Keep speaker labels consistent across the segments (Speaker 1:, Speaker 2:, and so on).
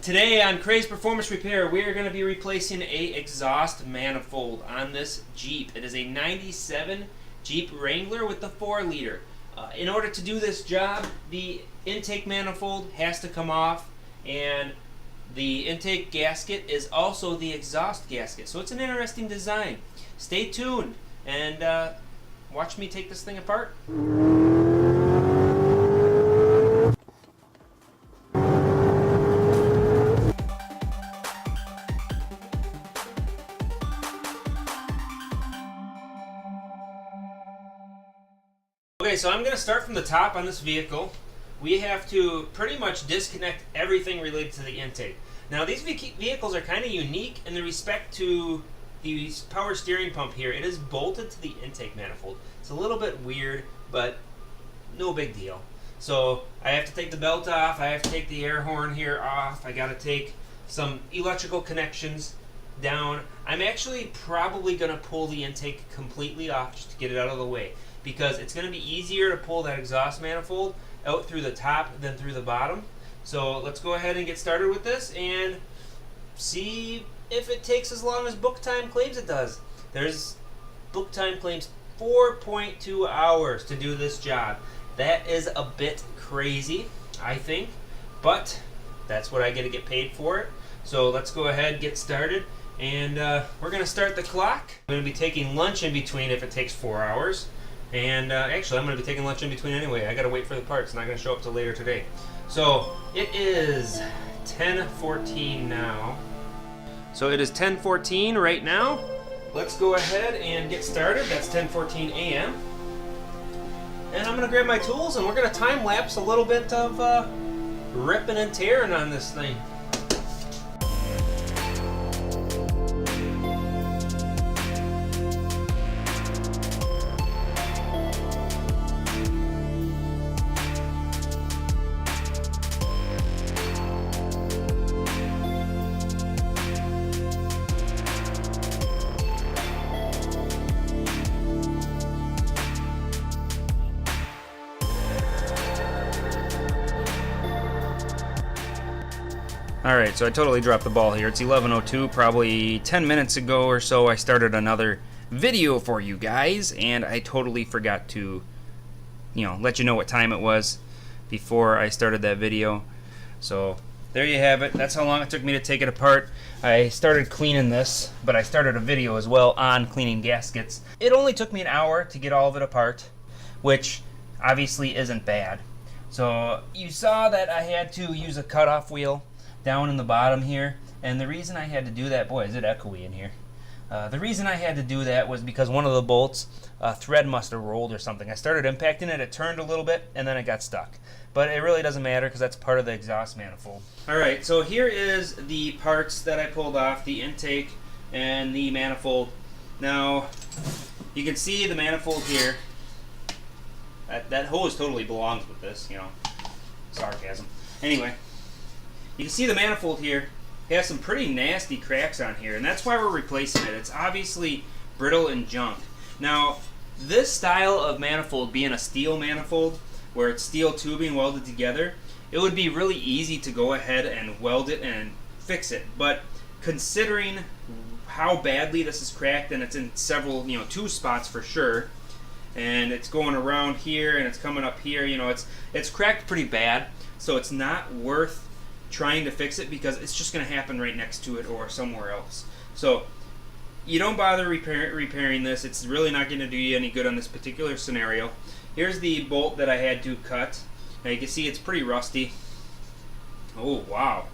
Speaker 1: Today on Crazed Performance Repair, we are going to be replacing a exhaust manifold on this Jeep. It is a 97 Jeep Wrangler with the 4-liter. In order to do this job, the intake manifold has to come off, and the intake gasket is also the exhaust gasket. So it's an interesting design. Stay tuned and watch me take this thing apart. Okay, so I'm going to start from the top on this vehicle. We have to pretty much disconnect everything related to the intake. Now, these vehicles are kind of unique in the respect to the power steering pump here. It is bolted to the intake manifold. It's a little bit weird, but no big deal. So I have to take the belt off. I have to take the air horn here off. I got to take some electrical connections down. I'm actually probably going to pull the intake completely off just to get it out of the way, because it's going to be easier to pull that exhaust manifold out through the top than through the bottom. So let's go ahead and get started with this and see if it takes as long as book time claims it does. There's book time claims 4.2 hours to do this job. That is a bit crazy, I think, but that's what I get to get paid for it. So let's go ahead and get started, and we're going to start the clock. I'm going to be taking lunch in between if it takes 4 hours. And actually, I'm going to be taking lunch in between anyway. I got to wait for the parts. It's not going to show up till later today. So it is 10:14 now. So it is 10:14 right now. Let's go ahead and get started. That's 10:14 a.m. And I'm going to grab my tools and we're going to time lapse a little bit of ripping and tearing on this thing. Alright, so I totally dropped the ball here. It's 11:02, probably 10 minutes ago or so I started another video for you guys, and I totally forgot to, let you know what time it was before I started that video. So there you have it. That's how long it took me to take it apart. I started cleaning this, but I started a video as well on cleaning gaskets. It only took me an hour to get all of it apart, which obviously isn't bad. So you saw that I had to use a cutoff wheel down in the bottom here, and the reason I had to do that, boy, is it echoey in here. The reason I had to do that was because one of the bolts, thread must have rolled or something. I started impacting it, it turned a little bit, and then it got stuck. But it really doesn't matter because that's part of the exhaust manifold. Alright, so here is the parts that I pulled off, the intake and the manifold. Now, you can see the manifold here. That hose totally belongs with this, sarcasm. Anyway, you can see the manifold here has some pretty nasty cracks on here, and that's why we're replacing it. It's obviously brittle and junk. Now, this style of manifold being a steel manifold, where it's steel tubing welded together, it would be really easy to go ahead and weld it and fix it. But considering how badly this is cracked, and it's in several, 2 spots for sure, and it's going around here and it's coming up here, it's cracked pretty bad, so it's not worth trying to fix it because it's just going to happen right next to it or somewhere else. So you don't bother repairing this. It's really not going to do you any good on this particular scenario. Here's the bolt that I had to cut. Now you can see it's pretty rusty. Oh wow,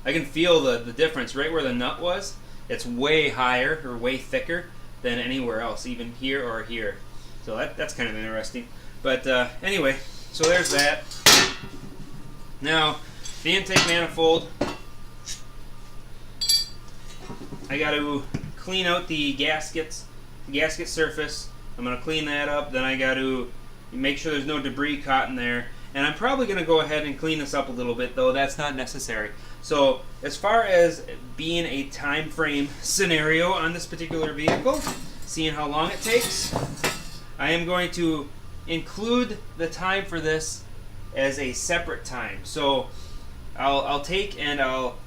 Speaker 1: I can feel the difference right where the nut was. It's way higher or way thicker than anywhere else, even here or here. So that's kind of interesting. But anyway, so there's that. Now, the intake manifold, I got to clean out the gasket surface. I'm going to clean that up. Then I got to make sure there's no debris caught in there. And I'm probably going to go ahead and clean this up a little bit, though that's not necessary. So as far as being a time frame scenario on this particular vehicle, seeing how long it takes, I am going to include the time for this as a separate time. So I'll take and I'll,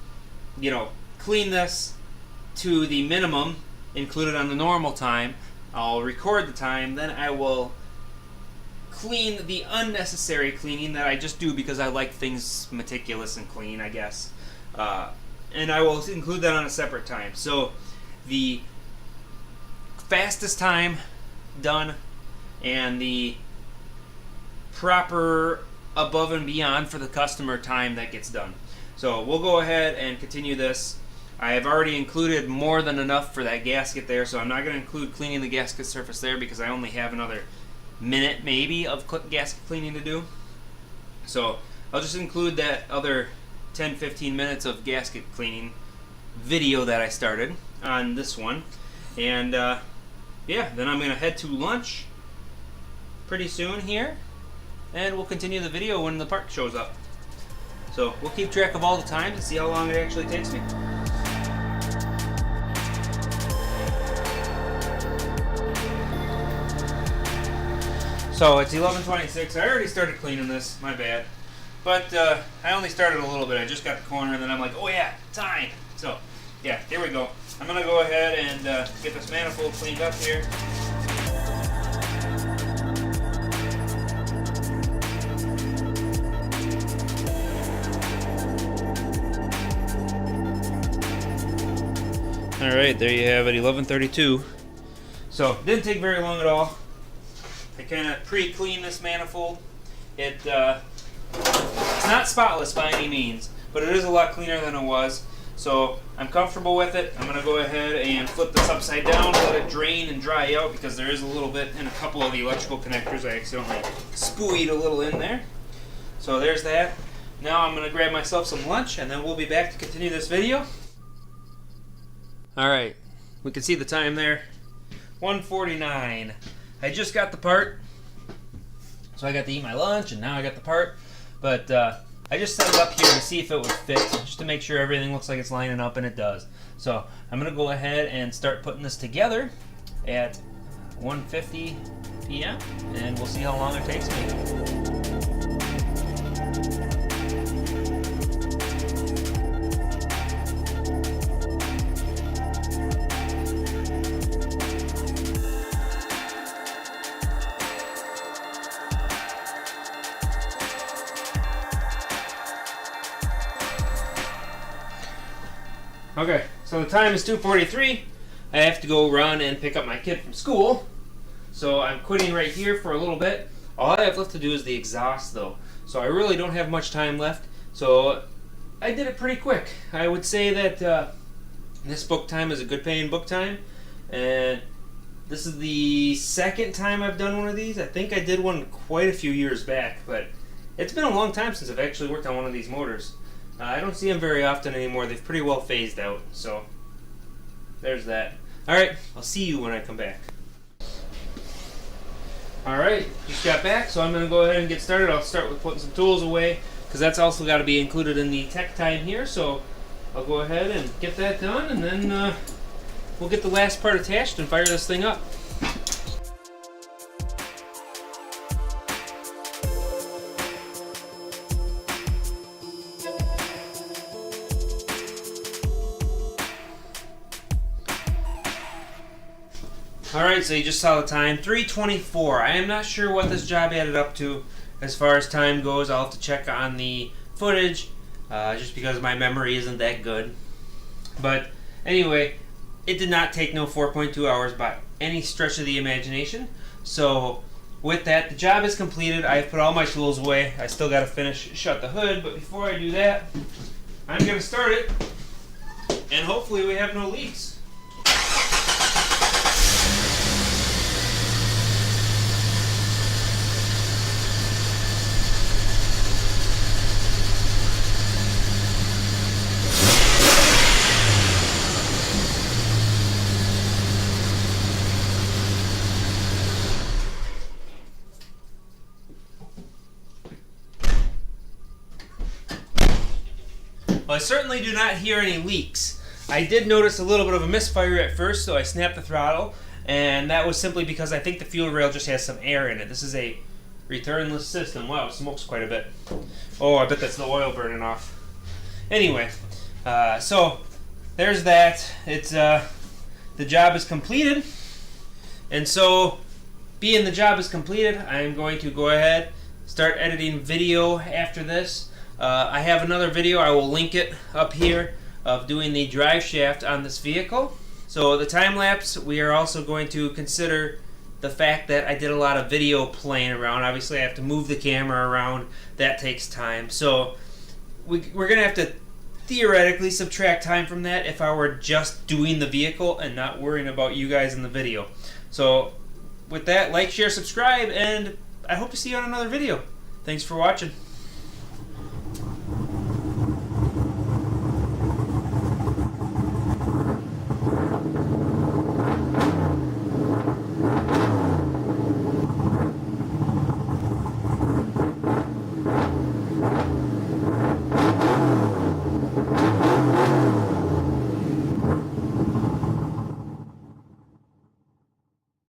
Speaker 1: clean this to the minimum included on the normal time. I'll record the time, then I will clean the unnecessary cleaning that I just do because I like things meticulous and clean, I guess. And I will include that on a separate time. So the fastest time done and the proper above and beyond for the customer time that gets done. So we'll go ahead and continue this. I have already included more than enough for that gasket there, so I'm not going to include cleaning the gasket surface there because I only have another minute maybe of gasket cleaning to do. So I'll just include that other 10-15 minutes of gasket cleaning video that I started on this one. And yeah, then I'm going to head to lunch pretty soon here, and we'll continue the video when the part shows up. So we'll keep track of all the times and see how long it actually takes me. So it's 11:26. I already started cleaning this, my bad. But I only started a little bit. I just got the corner and then I'm like, oh yeah, time. So yeah, here we go. I'm gonna go ahead and get this manifold cleaned up here. Alright, there you have it, 11:32. So, didn't take very long at all. I kind of pre-cleaned this manifold. It's not spotless by any means, but it is a lot cleaner than it was. So, I'm comfortable with it. I'm going to go ahead and flip this upside down, let it drain and dry out because there is a little bit in a couple of the electrical connectors. I accidentally spooied a little in there. So, there's that. Now I'm going to grab myself some lunch and then we'll be back to continue this video. Alright, we can see the time there, 1:49. I just got the part, so I got to eat my lunch and now I got the part, but I just set it up here to see if it would fit, just to make sure everything looks like it's lining up, and it does. So I'm going to go ahead and start putting this together at 1:50 p.m. and we'll see how long it takes me. Okay, so the time is 2:43. I have to go run and pick up my kid from school. So I'm quitting right here for a little bit. All I have left to do is the exhaust though. So I really don't have much time left. So I did it pretty quick. I would say that this book time is a good paying book time. And this is the second time I've done one of these. I think I did one quite a few years back, but it's been a long time since I've actually worked on one of these motors. I don't see them very often anymore. They've pretty well phased out. So there's that. Alright, I'll see you when I come back. Alright, just got back, so I'm going to go ahead and get started. I'll start with putting some tools away, because that's also got to be included in the tech time here. So I'll go ahead and get that done, and then we'll get the last part attached and fire this thing up. Alright, so you just saw the time, 3:24. I am not sure what this job added up to as far as time goes. I'll have to check on the footage, just because my memory isn't that good. But anyway, it did not take no 4.2 hours by any stretch of the imagination. So with that, the job is completed. I've put all my tools away. I still got to shut the hood, but before I do that, I'm going to start it, and hopefully we have no leaks. Well, I certainly do not hear any leaks. I did notice a little bit of a misfire at first, so I snapped the throttle, and that was simply because I think the fuel rail just has some air in it. This is a returnless system. Wow, it smokes quite a bit. Oh, I bet that's the oil burning off. Anyway, so there's that. It's the job is completed, and so being the job is completed, I am going to go ahead start editing video after this. I have another video, I will link it up here, of doing the drive shaft on this vehicle. So the time lapse, we are also going to consider the fact that I did a lot of video playing around. Obviously I have to move the camera around, that takes time. So we're going to have to theoretically subtract time from that if I were just doing the vehicle and not worrying about you guys in the video. So with that, like, share, subscribe, and I hope to see you on another video. Thanks for watching.